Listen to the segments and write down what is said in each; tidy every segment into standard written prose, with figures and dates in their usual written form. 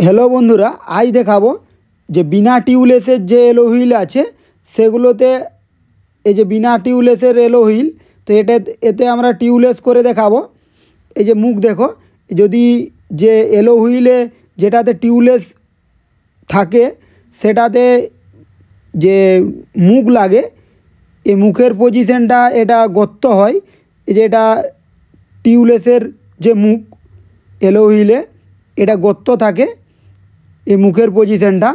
Hello বন্ধুরা, আজ দেখাবো যে বিনা টিউবলেসের যে এলো হুইল আছে সেগুলোতে এই যে বিনা টিউবলেসের এলো হুইল, তো এতে আমরা টিউবলেস করে দেখাবো। এই যে মুখ দেখো, যদি যে এলো হুইলে যেটাতে টিউবলেস থাকে সেটাতে যে মুখ লাগে, এই মুখের পজিশনটা এটা গর্ত হয়। এই যে এটা টিউবলেসের যে মুখ এলো হুইলে এটা গর্ত থাকে, এই মুখের পজিশনটা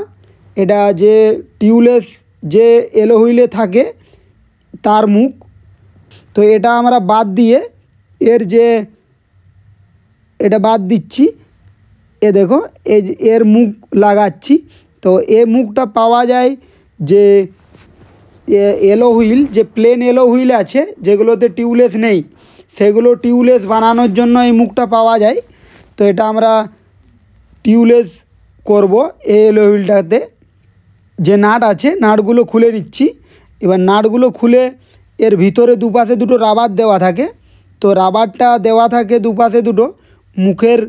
এটা যে টিউবলেস যে এলো হুইলে থাকে তার মুখ। তো এটা আমরা বাদ দিয়ে এটা বাদ দিচ্ছি। এ দেখো এর মুখ লাগাচ্ছি। তো এ মুখটা পাওয়া যায় যে এলো হুইল, যে প্লেন এলো হুইল আছে যেগুলোতে টিউবলেস নেই, সেগুলো টিউবলেস বানানোর জন্য এই মুখটা পাওয়া যায়। তো এটা আমরা টিউবলেস করব। এই এলো হুইলটাতে যে নাট আছে নাটগুলো খুলে নিচ্ছি। এবার নাটগুলো খুলে এর ভিতরে দুপাশে দুটো রাবার দেওয়া থাকে। তো রাবারটা দেওয়া থাকে দুপাশে দুটো, মুখের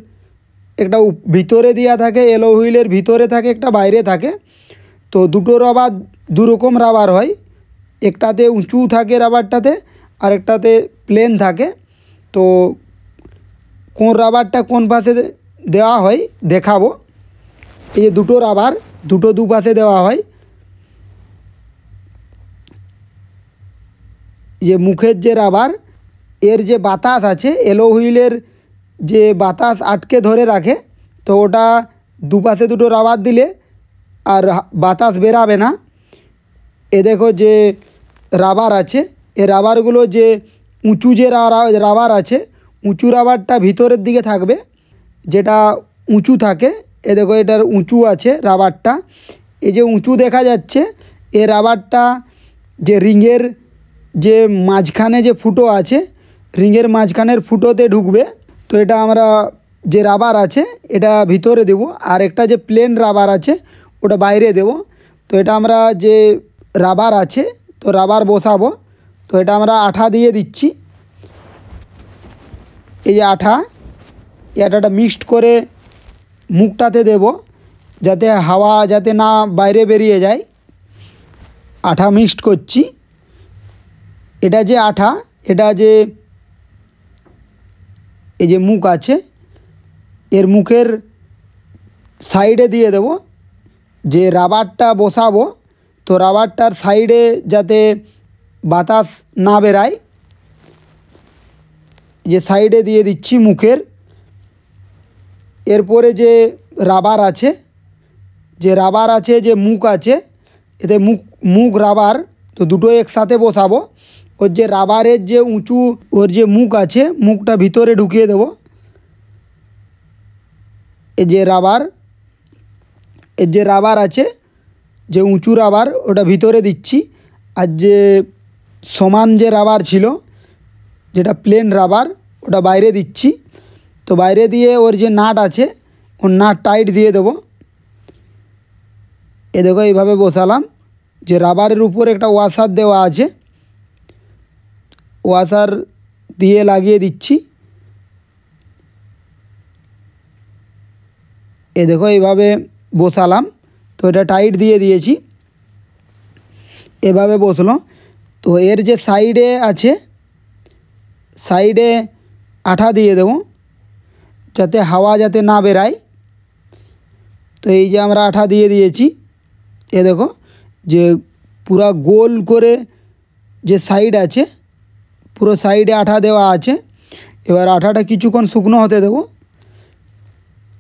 একটা ভিতরে দেওয়া থাকে, এলো হুইলের ভিতরে থাকে, একটা বাইরে থাকে। তো দুটো রাবার দুরকম রাবার হয়, একটাতে উঁচু থাকে রাবারটাতে, আর একটাতে প্লেন থাকে। তো কোন রাবারটা কোন পাশে দেওয়া হয় দেখাবো। এই যে দুটো রাবার দুটো দুপাশে দেওয়া হয়। যে মুখের যে রাবার, এর যে বাতাস আছে এলো হুইলের যে বাতাস আটকে ধরে রাখে, তো ওটা দুপাশে দুটো রাবার দিলে আর বাতাস বেরাবে না। এ দেখো যে রাবার আছে, এই রাবারগুলো যে উঁচু যে রাবার আছে, উঁচু রাবারটা ভিতরের দিকে থাকবে, যেটা উঁচু থাকে। এ দেখো এটার উঁচু আছে রাবারটা, এই যে উঁচু দেখা যাচ্ছে, এ রাবারটা যে রিংয়ের যে মাঝখানে যে ফুটো আছে, রিংয়ের মাঝখানের ফুটোতে ঢুকবে। তো এটা আমরা যে রাবার আছে এটা ভিতরে দেব, আর একটা যে প্লেন রাবার আছে ওটা বাইরে দেব। তো এটা আমরা যে রাবার আছে, তো রাবার বসাবো। তো এটা আমরা আঠা দিয়ে দিচ্ছি। এই যে এই আঠাটা মিক্সড করে মুখটাতে দেব, যাতে হাওয়া যাতে না বাইরে বেরিয়ে যায়। আঠা মিক্সড করছি। এটা যে আঠা, এটা যে এই যে মুখ আছে এর মুখের সাইডে দিয়ে দেব। যে রাবারটা বসাবো, তো রাবারটার সাইডে যাতে বাতাস না বেরায়, যে সাইডে দিয়ে দিচ্ছি মুখের। এরপরে যে রাবার আছে, যে মুখ আছে, এতে মুখ রাবার, তো দুটো একসাথে বসাবো। ওর যে রাবারের যে উঁচু ওর যে মুখ আছে, মুখটা ভিতরে ঢুকিয়ে দেব। এই যে রাবার আছে, যে উঁচু রাবার ওটা ভিতরে দিচ্ছি। আর যে সমান যে রাবার ছিল, যেটা প্লেন রাবার, ওটা বাইরে দিচ্ছি। তো বাইরে দিয়ে ওর যে নাট আছে ওর নাট টাইট দিয়ে দেবো। এ দেখো এইভাবে বসালাম। যে রাবারের উপর একটা ওয়াশার দেওয়া আছে, ওয়াশার দিয়ে লাগিয়ে দিচ্ছি। এ দেখো এইভাবে বসালাম। তো এটা টাইট দিয়ে দিয়েছি, এভাবে বসলো। তো এর যে সাইডে আছে, সাইডে আঠা দিয়ে দেবো যাতে হাওয়া যাতে না বেরায়। তো এই যে আমরা আঠা দিয়ে দিয়েছি। এ দেখো যে পুরা গোল করে যে সাইড আছে, পুরো সাইডে আঠা দেওয়া আছে। এবার আঠাটা কিছুক্ষণ শুকনো হতে দেবো।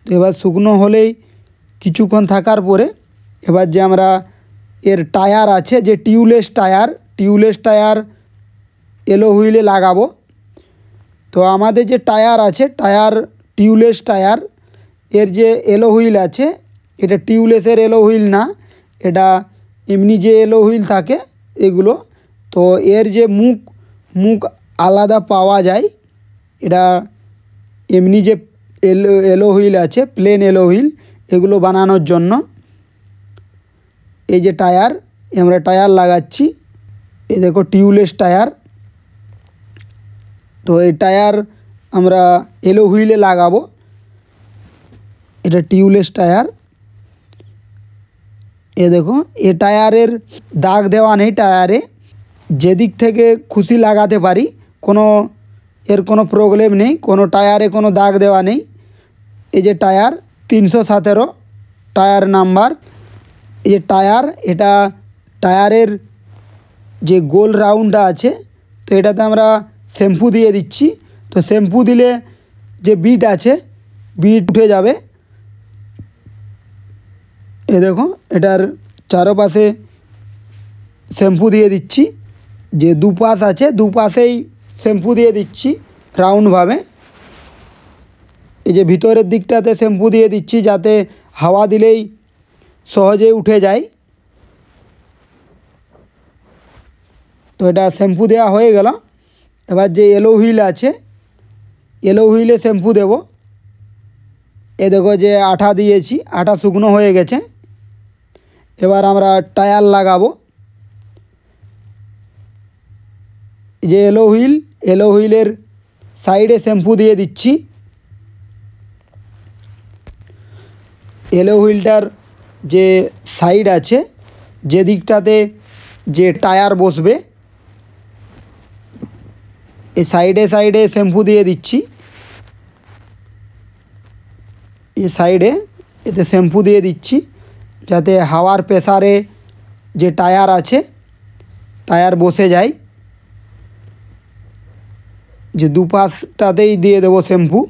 তো এবার শুকনো হলেই কিছুক্ষণ থাকার পরে এবার যে আমরা এর টায়ার আছে, যে টিউবলেস টায়ার এলো হুইলে লাগাবো। তো আমাদের যে টায়ার আছে, টিউবলেস টায়ার, এর যে এলো হুইল আছে এটা টিউবলেসের এলো হুইল না, এটা এমনি যে এলো হুইল থাকে এগুলো। তো এর যে মুখ আলাদা পাওয়া যায়, এটা এমনি যে এলো হুইল আছে, প্লেন এলো হুইল, এগুলো বানানোর জন্য। এই যে আমরা টায়ার লাগাচ্ছি। এই দেখো টিউবলেস টায়ার। তো এই টায়ার আমরা এলো হুইলে লাগাবো। এটা টিউবলেস টায়ার। এ দেখো এ টায়ারের দাগ দেওয়া নেই, টায়ারে যেদিক থেকে খুশি লাগাতে পারি, এর কোনো প্রবলেম নেই, কোনো টায়ারে কোনো দাগ দেওয়া নেই। এই যে টায়ার 317 টায়ার নাম্বার। এই যে টায়ার, এটা টায়ারের যে গোল রাউন্ডটা আছে, তো এটাতে আমরা শ্যাম্পু দিয়ে দিচ্ছি। তো শ্যাম্পু দিলে যে বিট আছে, বিট উঠে যাবে। এ দেখো এটার চারপাশে শ্যাম্পু দিয়ে দিচ্ছি, যে দুপাশ আছে দুপাশেই শ্যাম্পু দিয়ে দিচ্ছি রাউন্ডভাবে। এই যে ভিতরের দিকটাতে শ্যাম্পু দিয়ে দিচ্ছি যাতে হাওয়া দিলেই সহজে উঠে যায়। তো এটা শ্যাম্পু দেওয়া হয়ে গেল। এবার যে এলো হুইল আছে, এলো হুইলে শ্যাম্পু দেব। এ দেখো যে আঠা দিয়েছি, আঠা শুকনো হয়ে গেছে। এবার আমরা টায়ার লাগাবো। যে এলো হুইলের সাইডে শ্যাম্পু দিয়ে দিচ্ছি। এলো হুইলটার যে সাইড আছে, যে দিকটাতে যে টায়ার বসবে, এই সাইডে সাইডে শ্যাম্পু দিয়ে দিচ্ছি। এই সাইডে এতে শ্যাম্পু দিয়ে দিচ্ছি যাতে হাওয়ার প্রেসারে যে টায়ার আছে, টায়ার বসে যায়। যে দুপাশটাতেই দিয়ে দেবো শ্যাম্পু।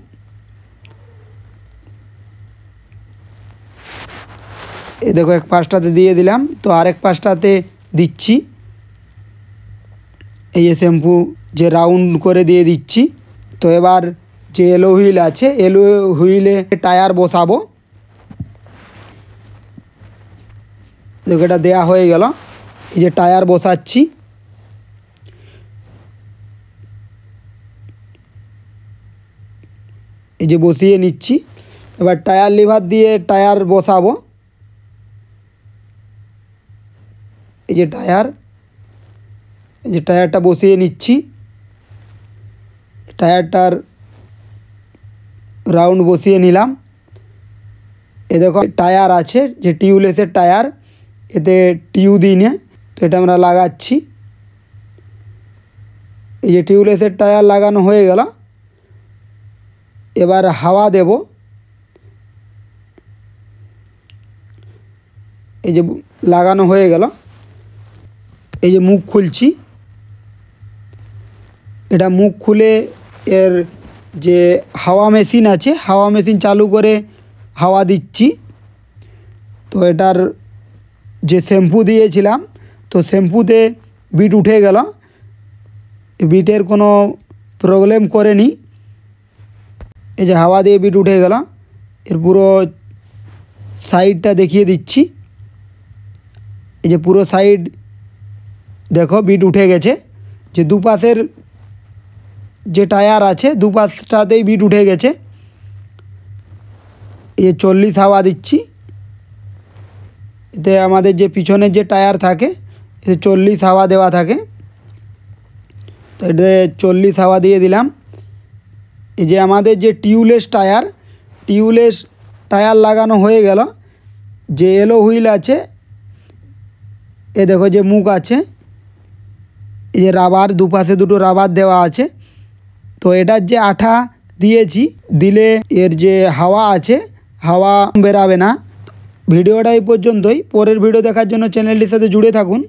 এই দেখো এক পাশটাতে দিয়ে দিলাম, তো আরেক পাশটাতে দিচ্ছি। এই যে শ্যাম্পু যে রাউন্ড করে দিয়ে দিচ্ছি। তো এবার যে এলো হুইল আছে, এলো হুইলে টায়ার বসাবো। দেখো এটা দেওয়া হয়ে গেল। এই যে টায়ার বসাচ্ছি। এই যে বসিয়ে নিচ্ছি। এবার টায়ার লিভার দিয়ে টায়ার বসাবো। এই যে টায়ারটা বসিয়ে নিচ্ছি। টায়ারটার রাউন্ড বসিয়ে নিলাম। এ দেখো টায়ার আছে, যে টিউবলেসের টায়ার, এতে টিউ দিই না, তো এটা আমরা লাগাচ্ছি। এই যে টিউবলেসের টায়ার লাগানো হয়ে গেল। এবার হাওয়া দেব। এই যে লাগানো হয়ে গেল। এই যে মুখ খুলছি। এটা মুখ খুলে এর যে হাওয়া মেশিন আছে, হাওয়া মেশিন চালু করে হাওয়া দিচ্ছি। তো এটার যে শ্যাম্পু দিয়েছিলাম, তো শ্যাম্পুতে বিট উঠে গেল। বিটের কোনো প্রবলেম করেনি। এই যে হাওয়া দিয়ে বিট উঠে গেল। এর পুরো সাইডটা দেখিয়ে দিচ্ছি। এই যে পুরো সাইড দেখো বিট উঠে গেছে। যে দুপাশের যে টায়ার আছে, দুপাশটাতেই বিট উঠে গেছে। এই যে 40 হাওয়া দিচ্ছি। এতে আমাদের যে পিছনের যে টায়ার থাকে, এতে 40 হাওয়া দেওয়া থাকে। তো এতে 40 হাওয়া দিয়ে দিলাম। এই যে আমাদের যে টিউবলেস টায়ার লাগানো হয়ে গেল। যে এলো হুইল আছে, এ দেখো যে মুখ আছে, এই যে রাবার, দুপাশে দুটো রাবার দেওয়া আছে। তো এটার যে আঠা দিয়েছি, দিলে এর যে হাওয়া আছে, হাওয়া বেরাবে না। ভিডিওটা এই পর্যন্তই। পরের ভিডিও দেখার জন্য চ্যানেলটির সাথে জুড়ে থাকুন।